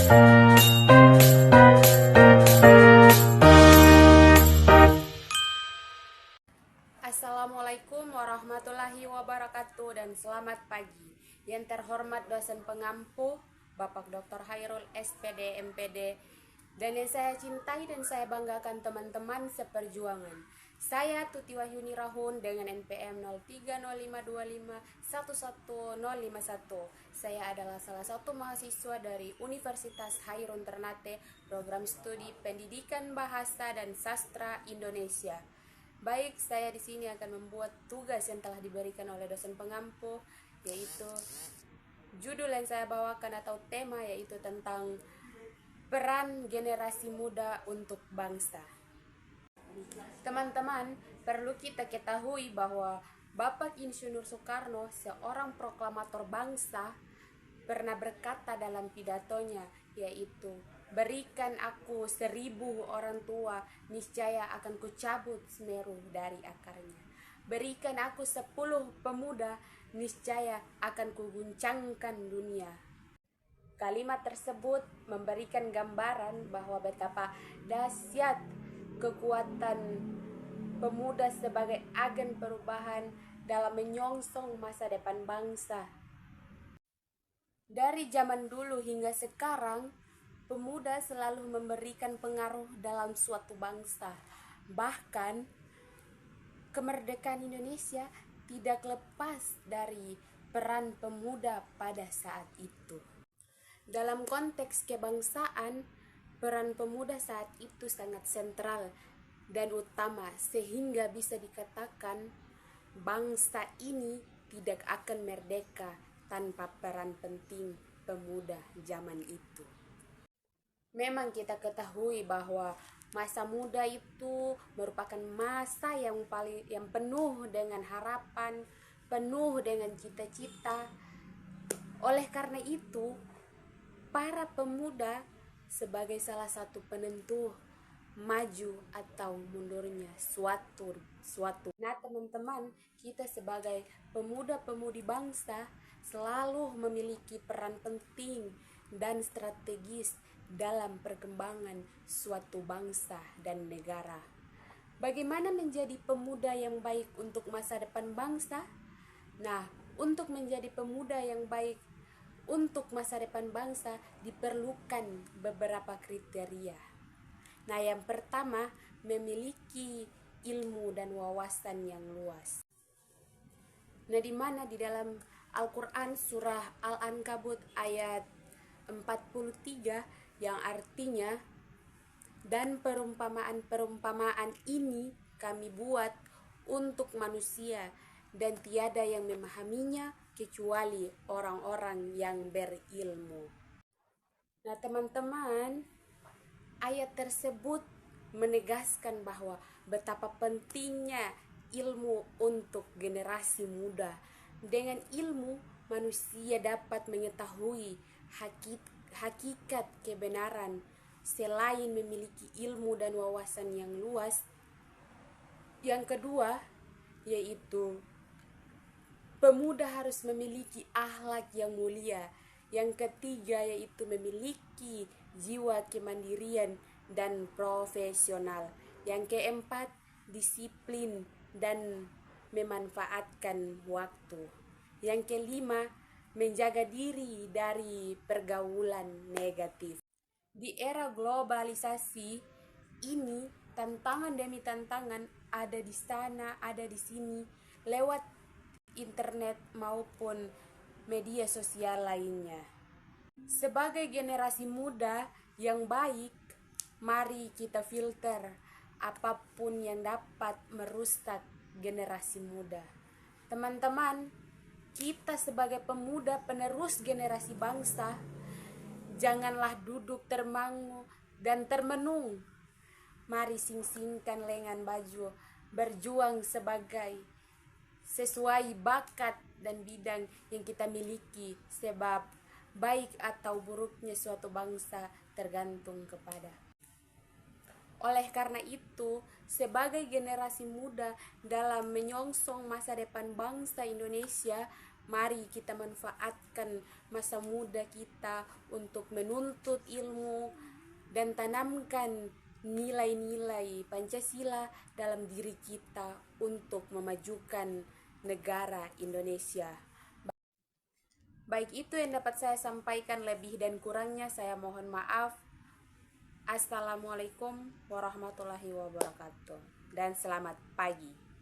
Assalamualaikum warahmatullahi wabarakatuh dan selamat pagi. Yang terhormat dosen pengampu Bapak Dr. Hairul SPD MPD dan yang saya cintai dan saya banggakan teman-teman seperjuangan. Saya Tuti Wahyuni Rahun dengan NPM 030525111051. Saya adalah salah satu mahasiswa dari Universitas Hairun Ternate, program studi Pendidikan Bahasa dan Sastra Indonesia. Baik, saya di sini akan membuat tugas yang telah diberikan oleh dosen pengampu, yaitu judul yang saya bawakan atau tema yaitu tentang peran generasi muda untuk bangsa. Teman-teman, perlu kita ketahui bahwa Bapak Insinyur Soekarno, seorang proklamator bangsa, pernah berkata dalam pidatonya, yaitu berikan aku 1000 orang tua, niscaya akan kucabut Semeru dari akarnya. Berikan aku 10 pemuda, niscaya akan kuguncangkan dunia. Kalimat tersebut memberikan gambaran bahwa betapa dahsyat kekuatan pemuda sebagai agen perubahan dalam menyongsong masa depan bangsa. Dari zaman dulu hingga sekarang, pemuda selalu memberikan pengaruh dalam suatu bangsa. Bahkan, kemerdekaan Indonesia tidak lepas dari peran pemuda pada saat itu. Dalam konteks kebangsaan, peran pemuda saat itu sangat sentral dan utama sehingga bisa dikatakan bangsa ini tidak akan merdeka tanpa peran penting pemuda zaman itu. Memang kita ketahui bahwa masa muda itu merupakan masa yang penuh dengan harapan, penuh dengan cita-cita. Oleh karena itu, para pemuda sebagai salah satu penentu maju atau mundurnya suatu. Nah, teman-teman, kita sebagai pemuda-pemudi bangsa selalu memiliki peran penting dan strategis dalam perkembangan suatu bangsa dan negara. Bagaimana menjadi pemuda yang baik untuk masa depan bangsa? Nah, untuk menjadi pemuda yang baik untuk masa depan bangsa diperlukan beberapa kriteria. Nah, yang pertama, memiliki ilmu dan wawasan yang luas. Nah, di mana di dalam Al-Quran surah Al-Ankabut ayat 43 yang artinya, dan perumpamaan ini kami buat untuk manusia dan tiada yang memahaminya kecuali orang-orang yang berilmu. Nah, teman-teman, ayat tersebut menegaskan bahwa betapa pentingnya ilmu untuk generasi muda. Dengan ilmu, manusia dapat mengetahui hakikat kebenaran. Selain memiliki ilmu dan wawasan yang luas, yang kedua yaitu pemuda harus memiliki akhlak yang mulia. Yang ketiga yaitu memiliki jiwa kemandirian dan profesional. Yang keempat, disiplin dan memanfaatkan waktu. Yang kelima, menjaga diri dari pergaulan negatif. Di era globalisasi ini, tantangan demi tantangan ada di sana, ada di sini, lewat internet maupun media sosial lainnya. Sebagai generasi muda yang baik, mari kita filter apapun yang dapat merusak generasi muda. Teman-teman, kita sebagai pemuda penerus generasi bangsa, janganlah duduk termangu dan termenung. Mari sing-singkan lengan baju, berjuang sesuai bakat dan bidang yang kita miliki, sebab baik atau buruknya suatu bangsa tergantung kepada. Oleh karena itu, sebagai generasi muda dalam menyongsong masa depan bangsa Indonesia, Mari kita manfaatkan masa muda kita untuk menuntut ilmu dan tanamkan nilai-nilai Pancasila dalam diri kita untuk memajukan negara Indonesia. Baik, itu yang dapat saya sampaikan, lebih dan kurangnya saya mohon maaf. Assalamualaikum warahmatullahi wabarakatuh dan selamat pagi.